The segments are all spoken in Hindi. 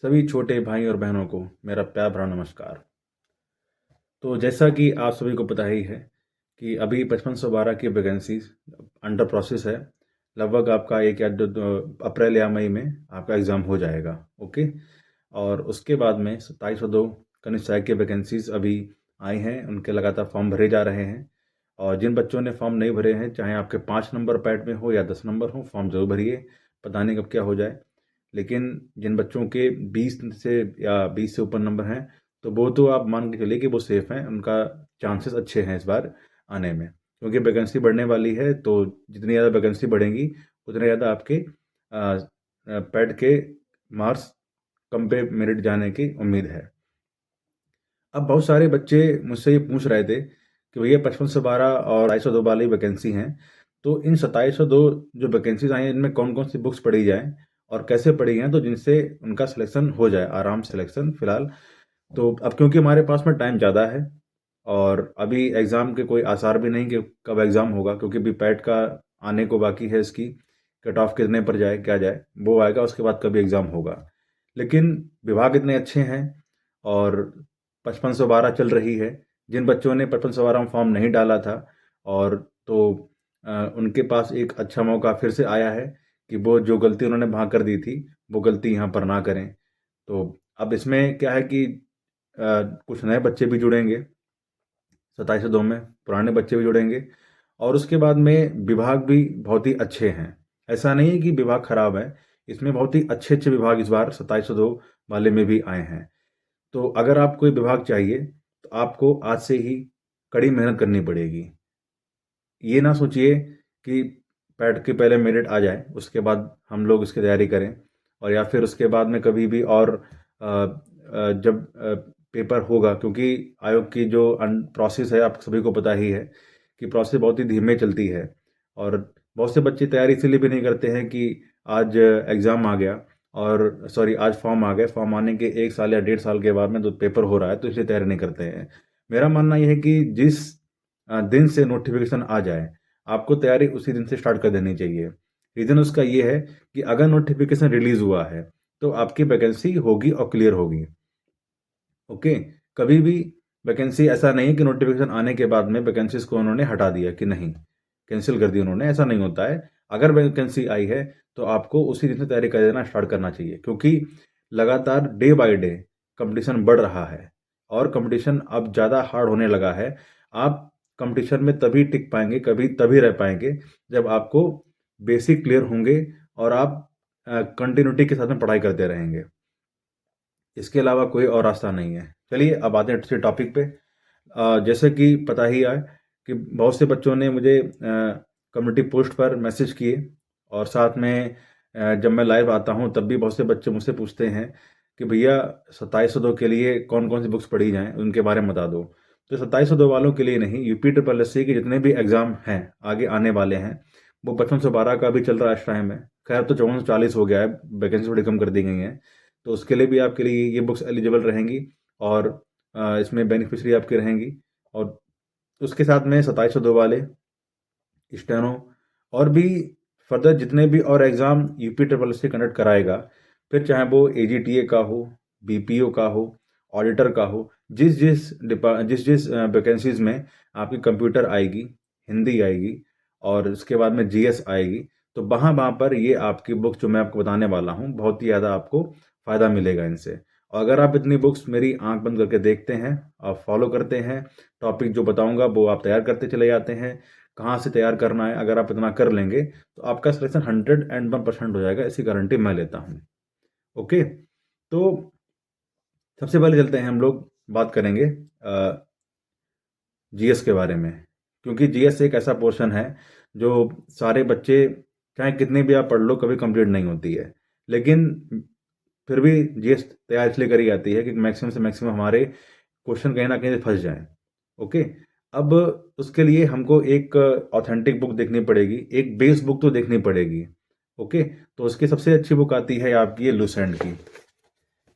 सभी छोटे भाई और बहनों को मेरा प्यार भरा नमस्कार। तो जैसा कि आप सभी को पता ही है कि अभी 5512 की वैकेंसीज अंडर प्रोसेस है। लगभग आपका एक या अप्रैल या मई में आपका एग्ज़ाम हो जाएगा। ओके। और उसके बाद में 2702 कनिष्ठ सहायक की वैकेंसीज अभी आई हैं, उनके लगातार फॉर्म भरे जा रहे हैं। और जिन बच्चों ने फॉर्म नहीं भरे हैं, चाहे आपके 5 नंबर पैड में हो या 10 नंबर हो, फॉर्म जरूर भरिए। पता नहीं कब क्या हो जाए। लेकिन जिन बच्चों के 20 से या 20 से ऊपर नंबर हैं, तो वो तो आप मान के चलिए कि वो सेफ़ हैं, उनका चांसेस अच्छे हैं इस बार आने में। क्योंकि वैकेंसी बढ़ने वाली है, तो जितनी ज़्यादा वैकेंसी बढ़ेंगी उतने ज़्यादा आपके पैड के मार्क्स कम पे मेरिट जाने की उम्मीद है। अब बहुत सारे बच्चे मुझसे ये पूछ रहे थे कि भैया 5512 और 2202 वाली वैकेंसी हैं, तो इन 2702 जो वैकेंसीज आई हैं, इनमें कौन कौन सी बुक्स पढ़ी जाएँ और कैसे पढ़ी जाएँ, तो जिनसे उनका सिलेक्शन हो जाए, आराम से सिलेक्शन फिलहाल। तो अब क्योंकि हमारे पास में टाइम ज़्यादा है और अभी एग्ज़ाम के कोई आसार भी नहीं कि कब एग्ज़ाम होगा, क्योंकि अभी पैट का आने को बाकी है, इसकी कट ऑफ कितने पर जाए क्या जाए वो आएगा, उसके बाद कभी एग्ज़ाम होगा। लेकिन विभाग इतने अच्छे हैं और 5512 चल रही है। जिन बच्चों ने 5512 में फॉर्म नहीं डाला था और तो उनके पास एक अच्छा मौका फिर से आया है कि वो जो गलती उन्होंने वहाँ कर दी थी वो गलती यहाँ पर ना करें। तो अब इसमें क्या है कि कुछ नए बच्चे भी जुड़ेंगे 2702 में, पुराने बच्चे भी जुड़ेंगे और उसके बाद में विभाग भी बहुत ही अच्छे हैं। ऐसा नहीं है कि विभाग खराब है, इसमें बहुत ही अच्छे अच्छे विभाग इस बार 2702 वाले में भी आए हैं। तो अगर आपको कोई विभाग चाहिए तो आपको आज से ही कड़ी मेहनत करनी पड़ेगी। ये ना सोचिए कि पैट के पहले मेरिट आ जाए उसके बाद हम लोग इसकी तैयारी करें, और या फिर उसके बाद में कभी भी और जब पेपर होगा, क्योंकि आयोग की जो प्रोसेस है आप सभी को पता ही है कि प्रोसेस बहुत ही धीमे चलती है। और बहुत से बच्चे तैयारी इसलिए भी नहीं करते हैं कि आज एग्ज़ाम आ गया और सॉरी आज फॉर्म आ गए, फॉर्म आने के 1 साल या 1.5 साल के बाद में तो पेपर हो रहा है, तो इसलिए तैयारी नहीं करते हैं। मेरा मानना यह है कि जिस दिन से नोटिफिकेशन आ जाए आपको तैयारी उसी दिन से स्टार्ट कर देनी चाहिए। रीज़न उसका ये है कि अगर नोटिफिकेशन रिलीज़ हुआ है तो आपकी वैकेंसी होगी और क्लियर होगी। ओके। कभी भी वैकेंसी ऐसा नहीं है कि नोटिफिकेशन आने के बाद में वैकेंसीज को उन्होंने हटा दिया कि नहीं, कैंसिल कर दी उन्होंने, ऐसा नहीं होता है। अगर वैकेंसी आई है तो आपको उसी दिन से तैयारी कर देना स्टार्ट करना चाहिए, क्योंकि लगातार डे बाय डे कंपटीशन बढ़ रहा है और कंपटीशन अब ज़्यादा हार्ड होने लगा है। आप कंपटीशन में तभी टिक पाएंगे, कभी तभी रह पाएंगे जब आपको बेसिक क्लियर होंगे और आप कंटिन्यूटी के साथ में पढ़ाई करते रहेंगे। इसके अलावा कोई और रास्ता नहीं है। चलिए अब आते हैं दूसरे टॉपिक पे। जैसे कि पता ही है कि बहुत से बच्चों ने मुझे कम्युनिटी पोस्ट पर मैसेज किए और साथ में जब मैं लाइव आता हूँ तब भी बहुत से बच्चे मुझसे पूछते हैं कि भैया 2702 के लिए कौन कौन सी बुक्स पढ़ी जाएं, उनके बारे में बता दो। तो 2702 वालों के लिए नहीं, यूपी ट्रिपल एस सी के जितने भी एग्ज़ाम हैं आगे आने वाले हैं, वो 5512 का भी चल रहा है इस टाइम में। खैर अब तो 5440 हो गया है, वैकेंसी थोड़ी कम कर दी गई हैं, तो उसके लिए भी आपके लिए ये बुक्स एलिजिबल रहेंगी और इसमें बेनिफिशरी आपकी रहेंगी। और उसके साथ में 2702 वाले स्टेनो और भी फर्दर जितने भी और एग्ज़ाम यूपी ट्रिपल से कंडक्ट कराएगा, फिर चाहे वो एजीटीए का हो, बीपीओ का हो, ऑडिटर का हो, जिस जिस वैकेंसीज़ में आपकी कंप्यूटर आएगी, हिंदी आएगी और उसके बाद में जीएस आएगी, तो वहाँ वहाँ पर ये आपकी बुक जो मैं आपको बताने वाला हूँ बहुत ही ज़्यादा आपको फ़ायदा मिलेगा इनसे। और अगर आप इतनी बुक्स मेरी आंख बंद करके देखते हैं, आप फॉलो करते हैं, टॉपिक जो बताऊंगा वो आप तैयार करते चले जाते हैं, कहाँ से तैयार करना है, अगर आप इतना कर लेंगे तो आपका सिलेक्शन 101% हो जाएगा, इसकी गारंटी मैं लेता हूँ। ओके। तो सबसे पहले चलते हैं, हम लोग बात करेंगे जीएस के बारे में, क्योंकि जीएस एक ऐसा पोर्शन है जो सारे बच्चे चाहे कितनी भी आप पढ़ लो कभी कंप्लीट नहीं होती है। लेकिन फिर भी जीएस तैयार इसलिए करी जाती है कि मैक्सिमम से मैक्सिमम हमारे क्वेश्चन कहीं ना कहीं से फंस जाएं। ओके। अब उसके लिए हमको एक ऑथेंटिक बुक देखनी पड़ेगी, एक बेस बुक तो देखनी पड़ेगी। ओके। तो उसकी सबसे अच्छी बुक आती है आपकी ये लुसेंट की।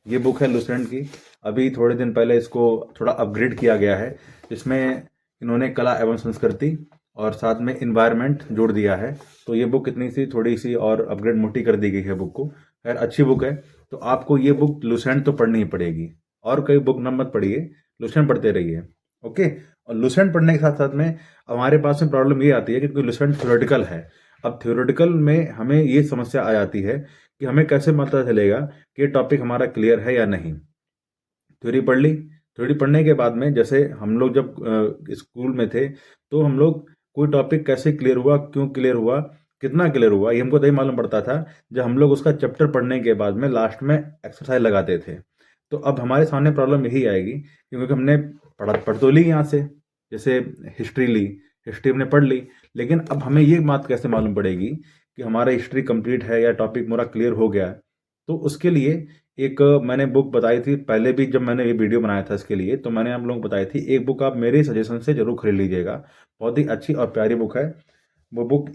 ये बुक है लुसेंट की। अभी थोड़े दिन पहले इसको थोड़ा अपग्रेड किया गया है, जिसमें इन्होंने कला एवं संस्कृति और साथ में इन्वायरमेंट जोड़ दिया है। तो ये बुक इतनी सी थोड़ी सी और अपग्रेड मोटी कर दी गई है बुक को। खैर अच्छी बुक है, तो आपको ये बुक लुसेंट तो पढ़नी ही पड़ेगी, और कई बुक नाम मत पढ़िए, लुसेंट पढ़ते रहिए। ओके। और लुसेंट पढ़ने के साथ साथ में हमारे पास में प्रॉब्लम ये आती है कि क्योंकि लुसेंट थ्योरेटिकल है। अब थ्योरेटिकल में हमें ये समस्या आ जाती है कि हमें कैसे पता चलेगा कि ये टॉपिक हमारा क्लियर है या नहीं। थ्योरी पढ़ ली, थ्योरी पढ़ने के बाद में जैसे हम लोग जब स्कूल में थे तो हम लोग कोई टॉपिक कैसे क्लियर हुआ, क्यों क्लियर हुआ, कितना क्लियर हुआ, ये हमको तभी मालूम पड़ता था जब हम लोग उसका चैप्टर पढ़ने के बाद में लास्ट में एक्सरसाइज लगाते थे। तो अब हमारे सामने प्रॉब्लम यही आएगी क्योंकि हमने पढ़ तो ली यहाँ से, जैसे हिस्ट्री ली, हिस्ट्री हमने पढ़ ली, लेकिन अब हमें ये बात कैसे मालूम पड़ेगी कि हमारा हिस्ट्री कंप्लीट है या टॉपिक पूरा क्लियर हो गया है। तो उसके लिए एक मैंने बुक बताई थी पहले भी, जब मैंने ये वीडियो बनाया था इसके लिए, तो मैंने आप लोगों को बताई थी एक बुक आप मेरे सजेशन से जरूर खरीद लीजिएगा। बहुत ही अच्छी और प्यारी बुक है वो बुक।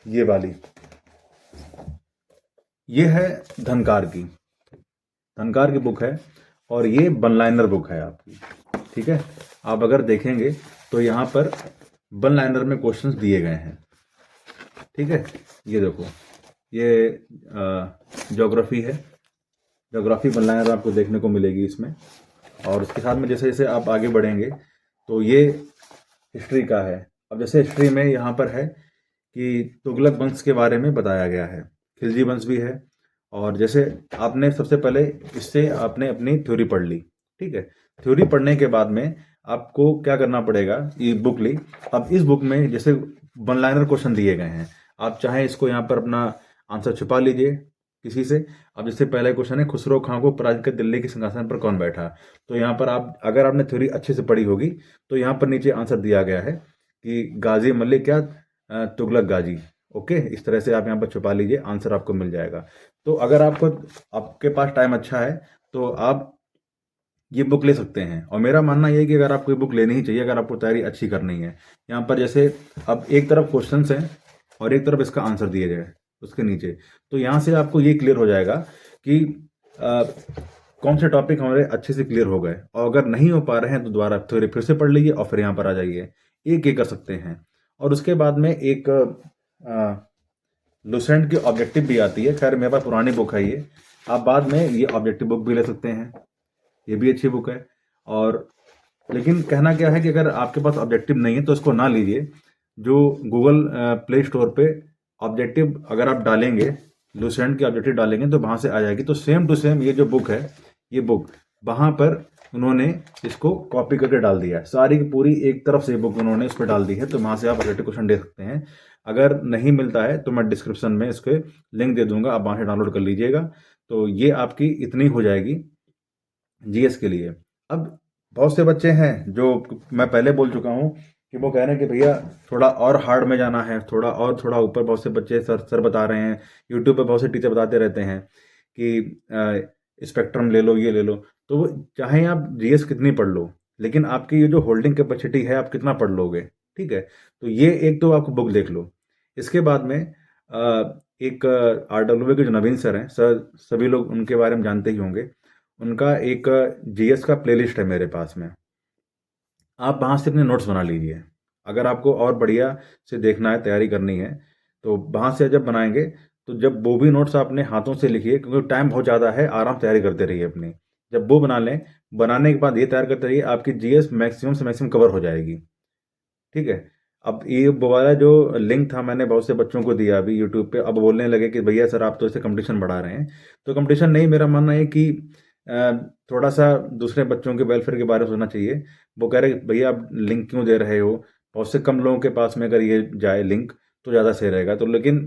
ये वाली, ये है धनकार की, धनकार की बुक है, और ये वन लाइनर बुक है आपकी। ठीक है, आप अगर देखेंगे तो यहाँ पर वन लाइनर में क्वेश्चंस दिए गए हैं। ठीक है, ये देखो, ये ज्योग्राफी है, ज्योग्राफी वन लाइनर आपको देखने को मिलेगी इसमें। और उसके साथ में जैसे जैसे आप आगे बढ़ेंगे तो ये हिस्ट्री का है। अब जैसे हिस्ट्री में यहाँ पर है कि तुगलक वंश के बारे में बताया गया है, खिलजी वंश भी है। और जैसे आपने सबसे पहले इससे आपने अपनी थ्योरी पढ़ ली। ठीक है, थ्योरी पढ़ने के बाद में आपको क्या करना पड़ेगा, ये बुक ली। अब इस बुक में जैसे वन लाइनर क्वेश्चन दिए गए हैं, आप चाहे इसको यहाँ पर अपना आंसर छुपा लीजिए किसी से। अब जैसे पहला क्वेश्चन है, खुसरो खां को पराजित कर दिल्ली के सिंहासन पर कौन बैठा। तो यहाँ पर आप अगर आपने थ्योरी अच्छे से पढ़ी होगी तो यहाँ पर नीचे आंसर दिया गया है कि गाजी मलिक या तुगलक गाजी। ओके, इस तरह से आप यहाँ पर छुपा लीजिए, आंसर आपको मिल जाएगा। तो अगर आपके पास टाइम अच्छा है तो आप ये बुक ले सकते हैं। और मेरा मानना यह है कि अगर आपको ये बुक लेनी ही चाहिए अगर आपको तैयारी अच्छी करनी है। यहाँ पर जैसे अब एक तरफ क्वेश्चन हैं और एक तरफ इसका आंसर दिए जाए उसके नीचे, तो यहाँ से आपको ये क्लियर हो जाएगा कि कौन से टॉपिक हमारे अच्छे से क्लियर हो गए। और अगर नहीं हो पा रहे हैं तो दोबारा थ्योरी फिर से पढ़ लीजिए और फिर यहाँ पर आ जाइए, एक एक कर सकते हैं। और उसके बाद में एक लुसेंट की ऑब्जेक्टिव भी आती है। खैर मेरे पास पुरानी बुक है ये, आप बाद में ये ऑब्जेक्टिव बुक भी ले सकते हैं, ये भी अच्छी बुक है। और लेकिन कहना क्या है कि अगर आपके पास ऑब्जेक्टिव नहीं है तो इसको ना लीजिए। जो गूगल प्ले स्टोर पे ऑब्जेक्टिव अगर आप डालेंगे, लुसेंट की ऑब्जेक्टिव डालेंगे तो वहाँ से आ जाएगी। तो सेम टू सेम ये जो बुक है, ये बुक वहाँ पर उन्होंने इसको कॉपी करके डाल दिया है, सारी की पूरी एक तरफ से बुक उन्होंने उस पर डाल दी है। तो वहाँ से आप ऑब्जेक्टिव क्वेश्चन दे सकते हैं। अगर नहीं मिलता है तो मैं डिस्क्रिप्शन में इसके लिंक दे दूंगा, आप वहाँ से डाउनलोड कर लीजिएगा। तो ये आपकी इतनी हो जाएगी जीएस के लिए। अब बहुत से बच्चे हैं जो मैं पहले बोल चुका हूँ कि वो कह रहे हैं कि भैया थोड़ा और हार्ड में जाना है, थोड़ा ऊपर। बहुत से बच्चे सर बता रहे हैं, यूट्यूब पे बहुत से टीचर बताते रहते हैं कि स्पेक्ट्रम ले लो, ये ले लो। तो चाहे आप जीएस कितनी पढ़ लो, लेकिन आपकी ये जो होल्डिंग कैपेसिटी है आप कितना पढ़ लोगे। ठीक है, तो ये एक तो आपको बुक देख लो। इसके बाद में एक RWA के जो नवीन सर हैं, सर सभी लोग उनके बारे में जानते ही होंगे, उनका एक जीएस का प्लेलिस्ट है मेरे पास में, आप वहाँ से अपने नोट्स बना लीजिए। अगर आपको और बढ़िया से देखना है, तैयारी करनी है, तो वहाँ से जब बनाएंगे तो जब वो भी नोट्स आपने हाथों से लिखिए, क्योंकि टाइम बहुत ज़्यादा है, आराम तैयारी करते रहिए अपनी। जब वो बना लें, बनाने के बाद ये तैयार करते रहिए, आपकी जीएस मैक्सिमम से मैक्सिमम कवर हो जाएगी। ठीक है, अब ये वो वाला जो लिंक था मैंने बहुत से बच्चों को दिया अभी यूट्यूब पे, अब बोलने लगे कि भैया सर आप तो इसे कंपटीशन बढ़ा रहे हैं। तो कंपटीशन नहीं, मेरा मानना है कि थोड़ा सा दूसरे बच्चों के वेलफेयर के बारे में सोचना चाहिए। वो कह रहे भैया आप लिंक क्यों दे रहे हो, बहुत से कम लोगों के पास में अगर ये जाए लिंक तो ज़्यादा सही रहेगा। तो लेकिन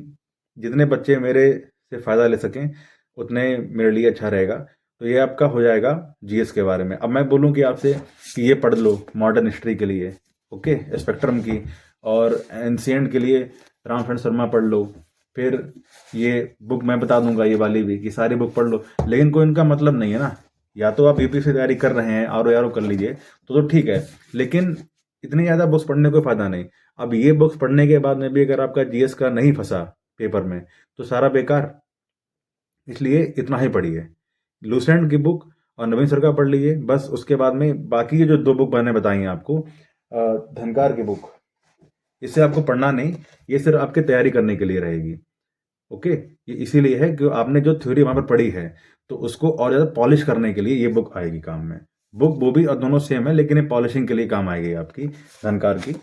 जितने बच्चे मेरे से फ़ायदा ले सकें उतने मेरे लिए अच्छा रहेगा। तो ये आपका हो जाएगा जीएस के बारे में। अब मैं बोलूँ कि आपसे कि ये पढ़ लो मॉडर्न हिस्ट्री के लिए, ओके, स्पेक्ट्रम की, और एंशिएंट के लिए रामचंद्र शर्मा पढ़ लो। फिर ये बुक मैं बता दूंगा ये वाली भी, कि सारी बुक पढ़ लो। लेकिन कोई इनका मतलब नहीं है ना, या तो आप यूपी से तैयारी कर रहे हैं आर कर लीजिए तो ठीक है, लेकिन इतनी ज़्यादा बुक्स पढ़ने को फ़ायदा नहीं। अब ये बुक्स पढ़ने के बाद में भी अगर आपका जीएस का नहीं फंसा पेपर में तो सारा बेकार। इसलिए इतना ही पढ़िए, लूसेंट की बुक और नवीन सर का पढ़ लीजिए बस। उसके बाद में बाकी ये जो दो बुक मैंने बताई हैं आपको, धनकार की बुक, इससे आपको पढ़ना नहीं, ये सिर्फ आपके तैयारी करने के लिए रहेगी। ओके, ये इसीलिए है कि आपने जो थ्योरी वहाँ पर पढ़ी है तो उसको और ज़्यादा पॉलिश करने के लिए ये बुक आएगी काम में। बुक वो भी और दोनों सेम है, लेकिन ये पॉलिशिंग के लिए काम आएगी आपकी धनकार की।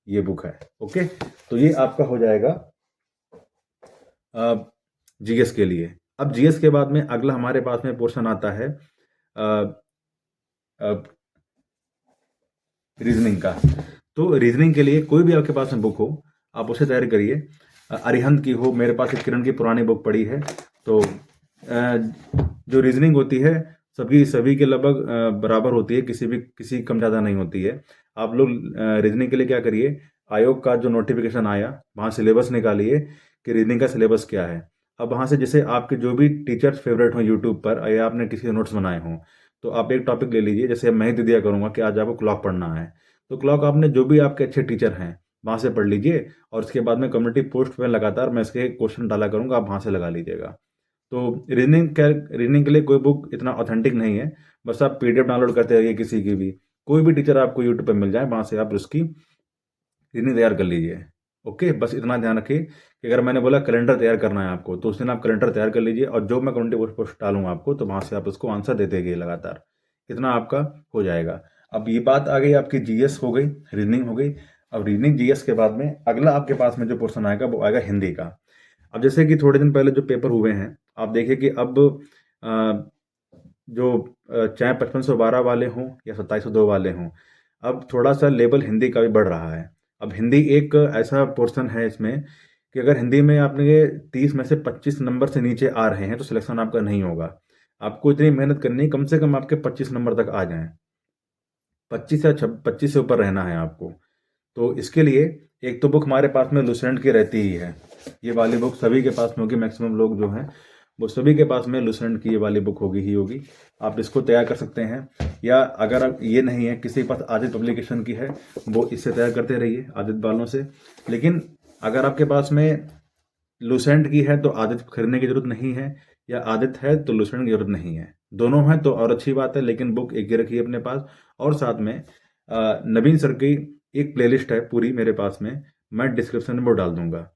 ये बुक है। ओके, तो ये आपका हो जाएगा जीएस के लिए। अब जीएस के बाद में अगला हमारे पास में पोर्शन आता है रीजनिंग का। तो रीजनिंग के लिए कोई भी आपके पास में बुक हो, आप उसे तैयार करिए। अरिहंत की हो, मेरे पास एक किरण की पुरानी बुक पड़ी है। तो जो रीजनिंग होती है सभी के लगभग बराबर होती है, किसी कम ज़्यादा नहीं होती है। आप लोग रीजनिंग के लिए क्या करिए, आयोग का जो नोटिफिकेशन आया वहाँ सिलेबस निकालिए कि रीजनिंग का सिलेबस क्या है। अब वहाँ से जैसे आपके जो भी टीचर्स फेवरेट हों यूट्यूब पर, या आपने किसी नोट्स बनाए हों, तो आप एक टॉपिक ले लीजिए। जैसे मैं ही दे दिया करूँगा कि आज आपको क्लॉक पढ़ना है, तो क्लॉक आपने जो भी आपके अच्छे टीचर हैं वहाँ से पढ़ लीजिए, और उसके बाद में कम्युनिटी पोस्ट में लगातार मैं इसके क्वेश्चन डाला करूँगा, आप वहाँ से लगा लीजिएगा। तो रीजनिंग के लिए कोई बुक इतना ऑथेंटिक नहीं है, बस आप पीडीएफ डाउनलोड करते रहिए किसी की भी, कोई भी टीचर आपको यूट्यूब पर मिल जाए वहाँ से आप उसकी रीजनिंग तैयार कर लीजिए। ओके, बस इतना ध्यान रखिए कि अगर मैंने बोला कैलेंडर तैयार करना है आपको, तो उस दिन आप कैलेंडर तैयार कर लीजिए, और जो मैं कम्युनिटी पोस्ट डालूंगा आपको, तो वहाँ से आप उसको आंसर देते गए लगातार। इतना आपका हो जाएगा। अब ये बात आ गई आपकी जीएस हो गई, रीजनिंग हो गई। अब रीजनिंग जीएस के बाद में अगला आपके पास में जो पोर्शन आएगा वो आएगा हिंदी का। अब जैसे कि थोड़े दिन पहले जो पेपर हुए हैं, आप देखिए कि अब जो चाहे 5512 वाले हों या 2702 वाले हों, अब थोड़ा सा लेवल हिंदी का भी बढ़ रहा है। अब हिंदी एक ऐसा पोर्शन है इसमें कि अगर हिंदी में आपने 30 में से 25 नंबर से नीचे आ रहे हैं तो सिलेक्शन आपका नहीं होगा। आपको इतनी मेहनत करनी है, कम से कम आपके 25 नंबर तक आ जाएं। 25 से ऊपर रहना है आपको। तो इसके लिए एक तो बुक हमारे पास में लुसेंट की रहती ही है। ये वाली बुक सभी के पास में होगी, मैक्सिमम लोग जो हैं वो सभी के पास में लुसेंट की ये वाली बुक होगी ही होगी। आप इसको तैयार कर सकते हैं, या अगर आप ये नहीं है, किसी के पास आदित्य पब्लिकेशन की है, वो इससे तैयार करते रहिए आदित्य वालों से। लेकिन अगर आपके पास में लुसेंट की है तो आदित्य खरीदने की जरूरत नहीं है, या आदित्य है तो लुसेंट की जरूरत नहीं है। दोनों हैं तो और अच्छी बात है, लेकिन बुक एक ही रखिए अपने पास। और साथ में नवीन सर की एक प्लेलिस्ट है पूरी मेरे पास में, मैं डिस्क्रिप्शन में वो डाल दूंगा।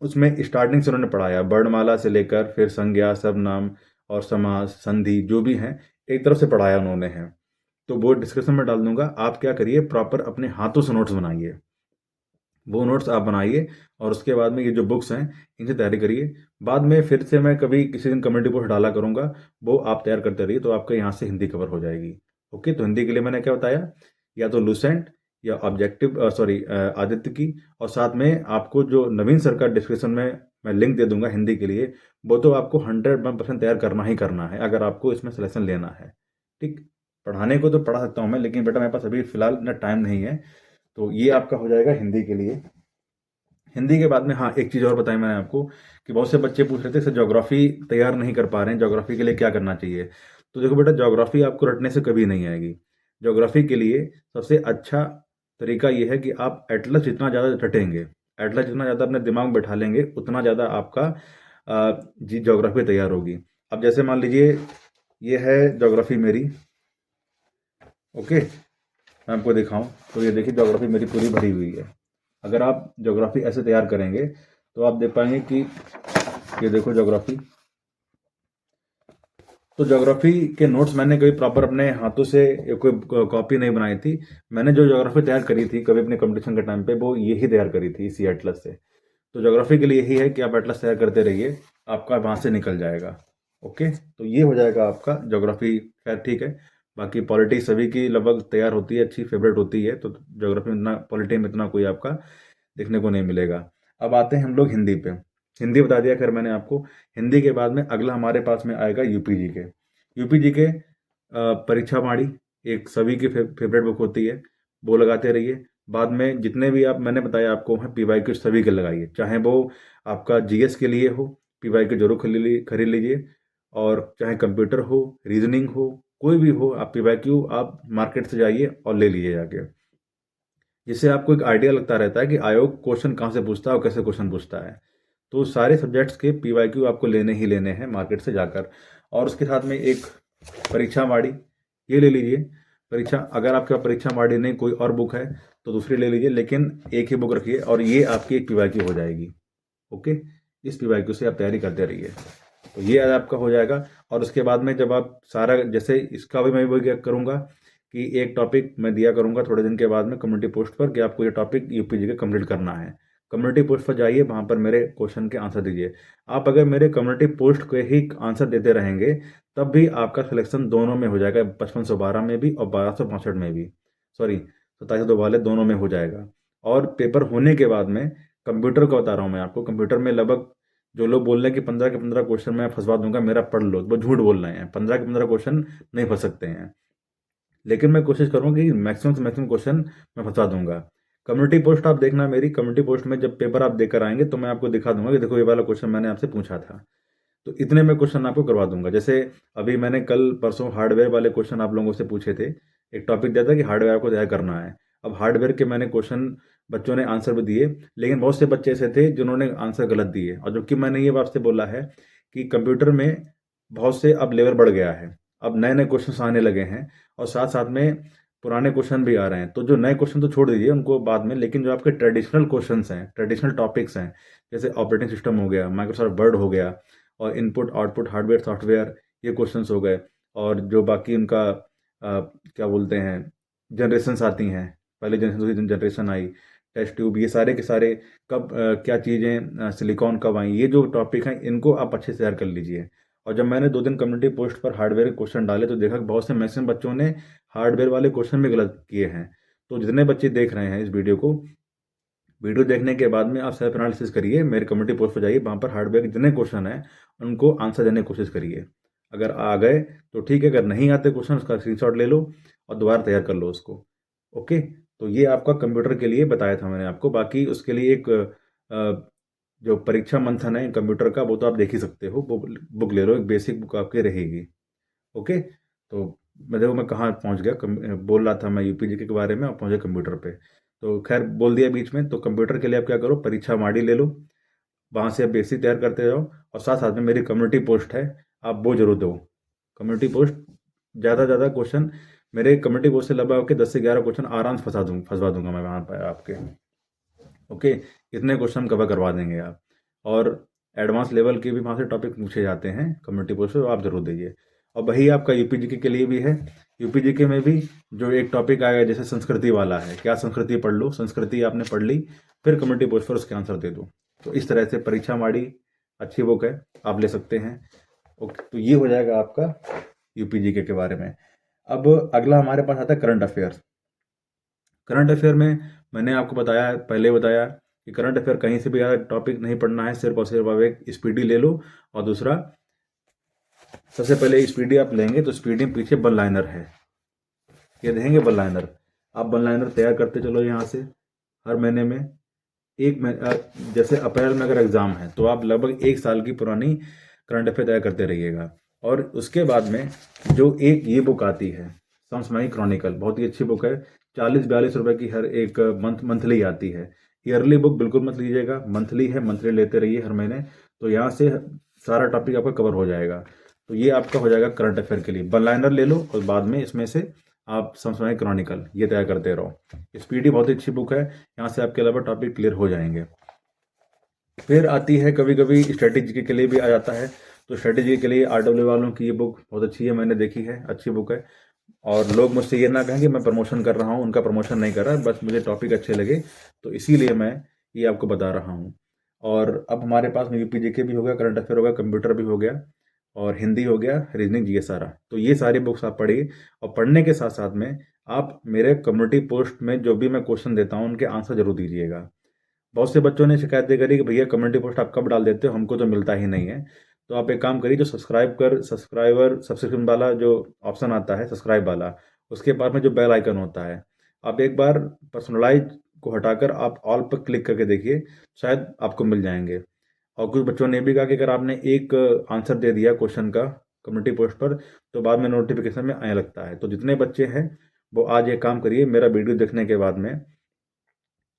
उसमें स्टार्टिंग से उन्होंने पढ़ाया, वर्णमाला से लेकर फिर संज्ञा, सर्वनाम और समास, संधि जो भी हैं, एक तरफ से पढ़ाया उन्होंने है। तो वो डिस्क्रिप्शन में डाल दूंगा। आप क्या करिए, प्रॉपर अपने हाथों से नोट्स बनाइए। वो नोट्स आप बनाइए, और उसके बाद में ये जो बुक्स हैं इनसे तैयारी करिए। बाद में फिर से मैं कभी किसी दिन कम्युनिटी पोस्ट डाला करूँगा, वो आप तैयार करते रहिए, तो आपका यहाँ से हिंदी कवर हो जाएगी। ओके, तो हिंदी के लिए मैंने क्या बताया, या तो लुसेंट या ऑब्जेक्टिव आदित्य की, और साथ में आपको जो नवीन सर का डिस्क्रिप्शन में मैं लिंक दे दूंगा हिंदी के लिए, वो तो आपको 100% तैयार करना ही करना है अगर आपको इसमें सिलेक्शन लेना है। ठीक, पढ़ाने को तो पढ़ा सकता हूँ मैं, लेकिन बेटा मेरे पास अभी फिलहाल इतना टाइम नहीं है। तो ये आपका हो जाएगा हिंदी के लिए। हिंदी के बाद में हाँ, एक चीज़ और बताई मैंने आपको कि बहुत से बच्चे पूछ रहे थे सर ज्योग्राफी तैयार नहीं कर पा रहे हैं, ज्योग्राफी के लिए क्या करना चाहिए। तो देखो बेटा, ज्योग्राफी आपको रटने से कभी नहीं आएगी। ज्योग्राफी के लिए सबसे अच्छा तरीका ये है कि आप एटलस जितना ज़्यादा रटेंगे, एटलस जितना ज़्यादा अपने दिमाग में बैठा लेंगे, उतना ज़्यादा आपका जी ज्योग्राफी तैयार होगी। अब जैसे मान लीजिए ये है ज्योग्राफी मेरी। ओके, मैं आपको दिखाऊं तो ये देखिए ज्योग्राफी मेरी पूरी भरी हुई है। अगर आप ज्योग्राफी ऐसे तैयार करेंगे तो आप देख पाएंगे कि ये देखो ज्योग्राफी। तो ज्योग्राफी के नोट्स मैंने कभी प्रॉपर अपने हाथों से कोई कॉपी नहीं बनाई थी। मैंने जो ज्योग्राफी तैयार करी थी कभी अपने कंपटीशन के टाइम पे, वो यही तैयार करी थी इसी एटलस से। तो ज्योग्राफी के लिए यही है कि आप एटलस तैयार करते रहिए, आपका वहाँ से निकल जाएगा। ओके, तो ये हो जाएगा आपका ज्योग्राफी। खैर ठीक है, बाकी पॉलिटी सभी की लगभग तैयार होती है, अच्छी फेवरेट होती है, तो ज्योग्राफी में इतना, पॉलिटी में इतना कोई आपका देखने को नहीं मिलेगा। अब आते हैं हम लोग हिंदी पे। हिंदी बता दिया खैर मैंने आपको। हिंदी के बाद में अगला हमारे पास में आएगा यूपी जी के। यूपी जी के परीक्षा वाणी एक सभी की फेवरेट बुक होती है, वो लगाते रहिए। बाद में जितने भी आप मैंने बताया आपको हैं पीवाईक्यू सभी के लगाइए, चाहे वो आपका जीएस के लिए हो, पीवाईक्यू जरूर खरीद लीजिए। और चाहे कंप्यूटर हो, रीजनिंग हो, कोई भी हो, आप पीवाईक्यू आप मार्केट से जाइए और ले लीजिए जाके। जिससे आपको एक आइडिया लगता रहता है कि आयोग क्वेश्चन कहाँ से पूछता है और कैसे क्वेश्चन पूछता है। तो सारे सब्जेक्ट्स के पीवाईक्यू आपको लेने ही लेने हैं मार्केट से जाकर। और उसके साथ में एक परीक्षा वाणी ये ले लीजिए। परीक्षा, अगर आपके पास परीक्षा वाणी नहीं कोई और बुक है तो दूसरी ले लीजिए, लेकिन एक ही बुक रखिए और ये आपकी एक पीवाईक्यू हो जाएगी। ओके, इस PYQ से आप तैयारी करते रहिए। तो ये आज आपका हो जाएगा। और उसके बाद में जब आप सारा, जैसे इसका भी मैं वही क्या करूँगा कि एक टॉपिक मैं दिया करूँगा थोड़े दिन के बाद में कम्युनिटी पोस्ट पर कि आपको ये टॉपिक UPG कंप्लीट करना है। कम्युनिटी पोस्ट पर जाइए, वहाँ पर मेरे क्वेश्चन के आंसर दीजिए। आप अगर मेरे कम्युनिटी पोस्ट के ही आंसर देते रहेंगे तब भी आपका सिलेक्शन दोनों में हो जाएगा, 5512 में भी और 1265 में भी, सॉरी 2702 वाले दोनों में हो जाएगा। और पेपर होने के बाद में कंप्यूटर का बता रहा हूँ मैं आपको, कंप्यूटर में लगभग जो लोग बोल रहे हैं कि 15 के 15 क्वेश्चन मैं फंसवा दूंगा, मेरा पढ़ लो, वो झूठ बोल रहे हैं। 15 के 15 क्वेश्चन नहीं फंस सकते हैं, लेकिन मैं कोशिश करूँगा कि मैक्सिमम से मैक्सिमम क्वेश्चन मैं फंसा दूंगा। कम्युनिटी पोस्ट आप देखना, मेरी कम्युनिटी पोस्ट में जब पेपर आप देकर आएंगे तो मैं आपको दिखा दूंगा कि देखो ये वाला क्वेश्चन मैंने आपसे पूछा था। तो इतने में क्वेश्चन आपको करवा दूंगा। जैसे अभी मैंने कल परसों हार्डवेयर वाले क्वेश्चन आप लोगों से पूछे थे, एक टॉपिक दिया था कि हार्डवेयर को तैयार करना है। अब हार्डवेयर के मैंने क्वेश्चन, बच्चों ने आंसर भी दिए, लेकिन बहुत से बच्चे ऐसे थे जिन्होंने आंसर गलत दिए। और जबकि मैंने ये आपसे बोला है कि कंप्यूटर में बहुत से अब लेवल बढ़ गया है, अब नए नए क्वेश्चन आने लगे हैं और साथ साथ में पुराने क्वेश्चन भी आ रहे हैं। तो जो नए क्वेश्चन तो छोड़ दीजिए उनको बाद में, लेकिन जो आपके ट्रेडिशनल क्वेश्चंस हैं, ट्रेडिशनल टॉपिक्स हैं, जैसे ऑपरेटिंग सिस्टम हो गया, माइक्रोसॉफ्ट वर्ड हो गया, और इनपुट आउटपुट हार्डवेयर सॉफ्टवेयर, ये क्वेश्चंस हो गए। और जो बाकी उनका क्या बोलते हैं, जनरेशन्स आती हैं, पहले जनरेशन दूसरी जनरेशन आई, टेस्ट ट्यूब, ये सारे के सारे कब क्या चीज़ें, सिलिकॉन कब आई, ये जो टॉपिक हैं इनको आप अच्छे से तैयार कर लीजिए। और जब मैंने 2 दिन कम्युनिटी पोस्ट पर हार्डवेयर के क्वेश्चन डाले तो देखा कि बहुत से मैक्सिमम बच्चों ने हार्डवेयर वाले क्वेश्चन भी गलत किए हैं। तो जितने बच्चे देख रहे हैं इस वीडियो को, वीडियो देखने के बाद में आप सेल्फ एनालिसिस करिए, मेरे कम्युनिटी पोस्ट पर जाइए, वहाँ पर हार्डवेयर के जितने क्वेश्चन हैं उनको आंसर देने की कोशिश करिए। अगर आ गए तो ठीक है, अगर नहीं आते क्वेश्चन उसका स्क्रीनशॉट ले लो और दोबारा तैयार कर लो उसको। ओके, तो ये आपका कंप्यूटर के लिए बताया था मैंने आपको। बाकी उसके लिए एक जो परीक्षा मंथन है कंप्यूटर का, वो तो आप देख ही सकते हो, वो बुक ले लो, एक बेसिक बुक आपकी रहेगी। ओके, तो मैं देखो मैं कहाँ पहुँच गया, बोल रहा था मैं UPG के बारे में और पहुँच गया कंप्यूटर पे। तो खैर बोल दिया बीच में। तो कंप्यूटर के लिए आप क्या करो, परीक्षा माडी ले लो, वहाँ से आप बेसिक तैयार करते जाओ, और साथ साथ में मेरी कम्युनिटी पोस्ट है, आप वो जरूर दो। कम्युनिटी पोस्ट ज़्यादा ज़्यादा क्वेश्चन, मेरे कम्युनिटी पोस्ट से लगभग आपके 10 से 11 क्वेश्चन आराम से फंसवा दूंगा मैं वहाँ पर आपके। ओके, इतने क्वेश्चन कवर करवा देंगे आप। और एडवांस लेवल के भी वहाँ से टॉपिक पूछे जाते हैं कम्युनिटी पोस्ट पे, आप जरूर दीजिए। और वही आपका UPG के लिए भी है। UPG के में भी जो एक टॉपिक आएगा जैसे संस्कृति वाला है, क्या संस्कृति पढ़ लो, संस्कृति आपने पढ़ ली, फिर कम्युनिटी पोस्ट पर उसके आंसर दे दो। तो इस तरह से परीक्षा माड़ी अच्छी बुक है, आप ले सकते हैं। ओके, तो ये हो जाएगा आपका UPG के बारे में। अब अगला हमारे पास आता है करंट अफेयर्स। करंट अफेयर में मैंने आपको बताया, पहले बताया कि करंट अफेयर कहीं से भी ज़्यादा टॉपिक नहीं पढ़ना है, सिर्फ और सिर्फ आप एक स्पीडी ले लो। और दूसरा, सबसे पहले स्पीडी आप लेंगे तो स्पीडी में पीछे वन लाइनर है, ये देखेंगे वन लाइनर, आप वन लाइनर तैयार करते चलो यहाँ से हर महीने में। एक महीने, जैसे अप्रैल में अगर एग्ज़ाम है तो आप लगभग 1 साल की पुरानी करंट अफेयर तैयार करते रहिएगा। और उसके बाद में जो एक ये बुक आती है समसामयिक क्रॉनिकल, बहुत ही अच्छी बुक है, 40-42 रुपए की हर एक मंथली आती है। ईयरली बुक बिल्कुल मत लीजिएगा, मंथली है, मंथली लेते रहिए हर महीने, तो यहाँ से सारा टॉपिक आपका कवर हो जाएगा। तो ये आपका हो जाएगा करंट अफेयर के लिए। वन लाइनर ले लो और बाद में इसमें से आप समसामयिक क्रॉनिकल ये तैयार करते रहो। स्पीडी बहुत ही अच्छी बुक है, यहाँ से आपके अलावा टॉपिक क्लियर हो जाएंगे। फिर आती है कभी कभी स्ट्रेटेजी के लिए भी आ जाता है, तो स्ट्रेटेजी के लिए RW वालों की ये बुक बहुत अच्छी है, मैंने देखी है, अच्छी बुक है। और लोग मुझसे ये ना कहें कि मैं प्रमोशन कर रहा हूँ, उनका प्रमोशन नहीं कर रहा, बस मुझे टॉपिक अच्छे लगे तो इसीलिए मैं ये आपको बता रहा हूँ। और अब हमारे पास में UPG भी हो गया, करंट अफेयर हो गया, कंप्यूटर भी हो गया, और हिंदी हो गया, रीजनिंग GS सारा। तो ये सारी बुक्स आप पढ़िए, और पढ़ने के साथ साथ में आप मेरे कम्युनिटी पोस्ट में जो भी मैं क्वेश्चन देता हूँ उनके आंसर जरूर दीजिएगा। बहुत से बच्चों ने शिकायतें करी कि भैया कम्युनिटी पोस्ट आप कब डाल देते हो, हमको तो मिलता ही नहीं है। तो आप एक काम करिए, जो सब्सक्रिप्शन वाला जो ऑप्शन आता है, सब्सक्राइब वाला, उसके बाद में जो बेल आइकन होता है, आप एक बार पर्सनलाइज को हटाकर आप ऑल पर क्लिक करके देखिए, शायद आपको मिल जाएंगे। और कुछ बच्चों ने भी कहा कि अगर आपने एक आंसर दे दिया क्वेश्चन का कम्युनिटी पोस्ट पर तो बाद में नोटिफिकेशन में आने लगता है। तो जितने बच्चे हैं वो आज ये काम करिए, मेरा वीडियो देखने के बाद में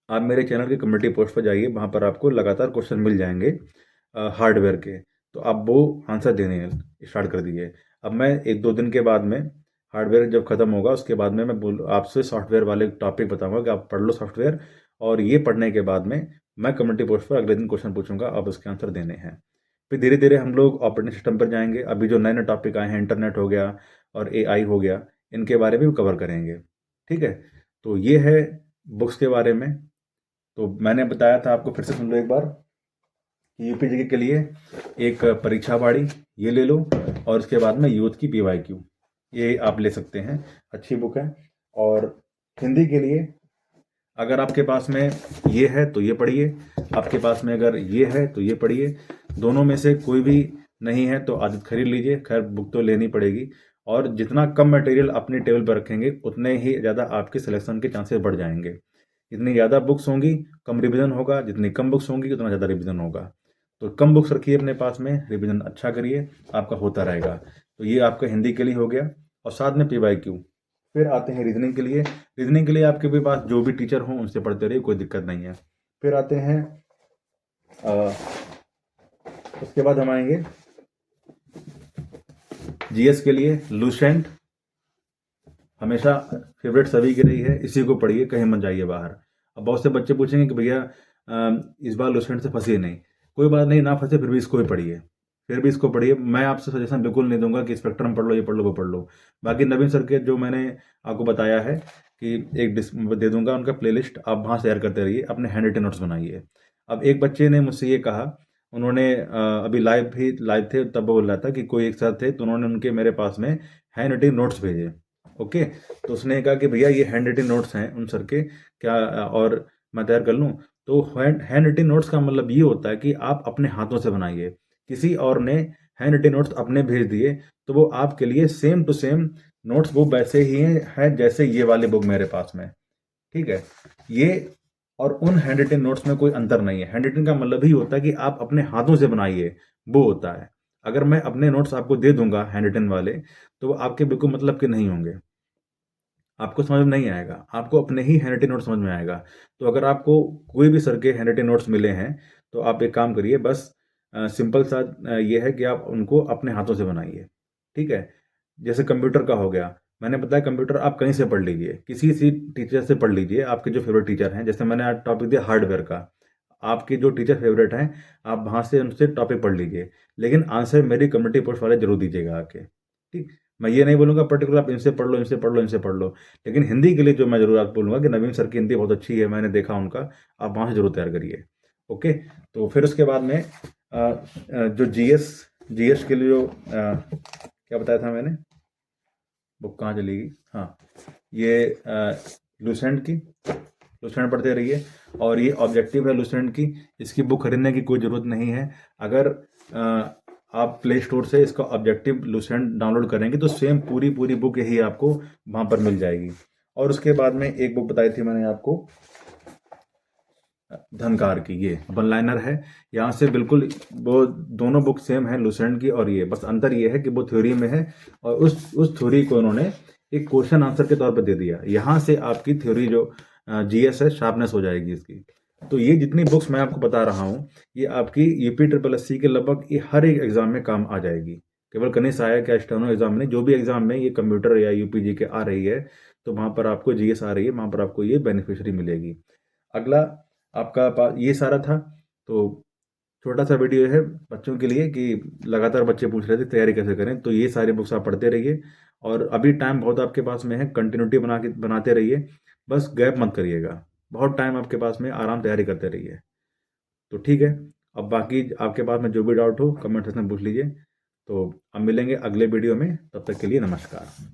आप मेरे चैनल के कम्युनिटी पोस्ट पर जाइए, वहाँ पर आपको लगातार क्वेश्चन मिल जाएंगे हार्डवेयर के, तो आप वो आंसर देने स्टार्ट कर दीजिए। अब मैं 1-2 दिन के बाद में हार्डवेयर जब ख़त्म होगा उसके बाद में मैं आपसे सॉफ्टवेयर वाले टॉपिक बताऊंगा कि आप पढ़ लो सॉफ्टवेयर, और ये पढ़ने के बाद में मैं कम्युनिटी पोस्ट पर अगले दिन क्वेश्चन पूछूंगा, अब उसके आंसर देने हैं। फिर धीरे धीरे हम लोग ऑपरेटिंग सिस्टम पर जाएंगे। अभी जो नए नए टॉपिक आए हैं, इंटरनेट हो गया और एआई हो गया, इनके बारे में भी कवर करेंगे। ठीक है, तो ये है बुक्स के बारे में। तो मैंने बताया था आपको, फिर से सुन लो एक बार कि यूपीजीके के लिए एक परीक्षा बाड़ी ये ले लो, और उसके बाद में यूथ की पीवाईक्यू ये आप ले सकते हैं, अच्छी बुक है। और हिंदी के लिए अगर आपके पास में ये है तो ये पढ़िए, आपके पास में अगर ये है तो ये पढ़िए, दोनों में से कोई भी नहीं है तो आदत खरीद लीजिए। खैर बुक तो लेनी पड़ेगी, और जितना कम मटेरियल अपने टेबल पर रखेंगे उतने ही ज़्यादा आपके सिलेक्शन के चांसेस बढ़ जाएंगे। जितनी ज़्यादा बुक्स होंगी कम रिवीजन होगा, जितनी कम बुक्स होंगी उतना ज़्यादा रिवीजन होगा। तो कम बुक्स रखिए अपने पास में, रिवीजन अच्छा करिए, आपका होता रहेगा। तो ये आपका हिंदी के लिए हो गया, और साथ में पीवाईक्यू। फिर आते हैं रीजनिंग के लिए। रीजनिंग के लिए आपके भी पास जो भी टीचर हों उनसे पढ़ते रहिए, कोई दिक्कत नहीं है। फिर आते हैं उसके बाद हम आएंगे जीएस के लिए। लूसेंट हमेशा फेवरेट सभी की रही है, इसी को पढ़िए, कहीं मत जाइए बाहर। अब बहुत से बच्चे पूछेंगे कि भैया इस बार लूसेंट से फंसिए नहीं। कोई बात नहीं, ना फंसे, फिर भी इसको ही पढ़िए, फिर भी इसको पढ़िए। मैं आपसे सजेशन बिल्कुल नहीं दूंगा कि स्पेक्ट्रम पढ़ लो, ये पढ़ लो, वो पढ़ लो। बाकी नवीन सर के जो मैंने आपको बताया है कि एक दे दूंगा उनका प्लेलिस्ट, आप वहाँ शेयर करते रहिए, अपने हैंड रिटन नोट्स बनाइए। अब एक बच्चे ने मुझसे ये कहा, उन्होंने अभी लाइव थे, तब बोल रहा था कि कोई एक सर थे तो उन्होंने उनके मेरे पास में हैंड रिटन नोट्स भेजे। ओके, तो उसने कहा कि भैया ये हैंड रिटन नोट्स हैं उन सर के, क्या और मैं तैयार कर लूँ? तो हैंड रिटन नोट्स का मतलब ये होता है कि आप अपने हाथों से बनाइए। किसी और ने हैंड रिटन नोट्स अपने भेज दिए तो वो आपके लिए सेम टू सेम नोट्स वो वैसे ही है जैसे ये वाली बुक मेरे पास में। ठीक है, ये और उन हैंड रिटन नोट्स में कोई अंतर नहीं है। हैंड रिटन का मतलब ही होता है कि आप अपने हाथों से बनाइए, वो होता है। अगर मैं अपने नोट्स आपको दे दूंगा हैंड रिटन वाले, तो वो आपके बिल्कुल मतलब के नहीं होंगे, आपको समझ में नहीं आएगा, आपको अपने ही हैंड रिटन नोट समझ में आएगा। तो अगर आपको कोई भी सर के हैंड रिटन नोट्स मिले हैं तो आप एक काम करिए, बस सिंपल सा ये है कि आप उनको अपने हाथों से बनाइए। ठीक है, जैसे कंप्यूटर का हो गया, मैंने बताया कंप्यूटर आप कहीं से पढ़ लीजिए, किसी सी टीचर से पढ़ लीजिए, आपके जो फेवरेट टीचर हैं। जैसे मैंने आज टॉपिक दिया हार्डवेयर का, आपके जो टीचर फेवरेट हैं आप वहाँ से उनसे टॉपिक पढ़ लीजिए, लेकिन आंसर मेरी कम्युनिटी पोस्ट वाले जरूर दीजिएगा आके। ठीक, मैं ये नहीं बोलूँगा पर्टिकुलर आप इनसे पढ़ लो, इनसे पढ़ लो, इनसे पढ़ लो, लेकिन हिंदी के लिए जो मैं जरूर आपको बोलूँगा कि नवीन सर की हिंदी बहुत अच्छी है, मैंने देखा उनका, आप वहाँ से जरूर तैयार करिए। ओके, तो फिर उसके बाद में जो जीएस के लिए जो क्या बताया था मैंने, बुक कहाँ चलेगी, हाँ, ये लूसेंट पढ़ते रहिए। और ये ऑब्जेक्टिव है लूसेंट की, इसकी बुक खरीदने की कोई ज़रूरत नहीं है। अगर आप प्ले स्टोर से इसका ऑब्जेक्टिव लूसेंट डाउनलोड करेंगे तो सेम पूरी बुक यही आपको वहाँ पर मिल जाएगी। और उसके बाद में एक बुक बताई थी मैंने आपको, धनकार की, ये वन लाइनर है। यहाँ से बिल्कुल वो दोनों बुक सेम है, लूसेंट की और ये, बस अंतर ये है कि वो थ्योरी में है और उस थ्योरी को उन्होंने एक क्वेश्चन आंसर के तौर पर दे दिया। यहाँ से आपकी थ्योरी जो जीएस है, शार्पनेस हो जाएगी इसकी। तो ये जितनी बुक्स मैं आपको बता रहा हूँ, ये आपकी यूपी ट्रिपल एस सी के लगभग ये हर एक एग्जाम में काम आ जाएगी। केवल कनिष्ठ सहायक या स्टेनो एग्जाम में, जो भी एग्जाम में ये कंप्यूटर या यूपीजी के आ रही है, तो वहाँ पर आपको जीएस आ रही है, वहाँ पर आपको ये बेनिफिशियरी मिलेगी। अगला आपका ये सारा था। तो छोटा सा वीडियो है बच्चों के लिए कि लगातार बच्चे पूछ रहे थे तैयारी कैसे करें, तो ये सारी बुक्स आप पढ़ते रहिए। और अभी टाइम बहुत आपके पास में है, कंटिन्यूटी बनाते रहिए, बस गैप मत करिएगा। बहुत टाइम आपके पास में, आराम तैयारी करते रहिए। तो ठीक है, अब बाकी आपके पास में जो भी डाउट हो कमेंट सेक्शन में पूछ लीजिए। तो अब मिलेंगे अगले वीडियो में, तब तक के लिए नमस्कार।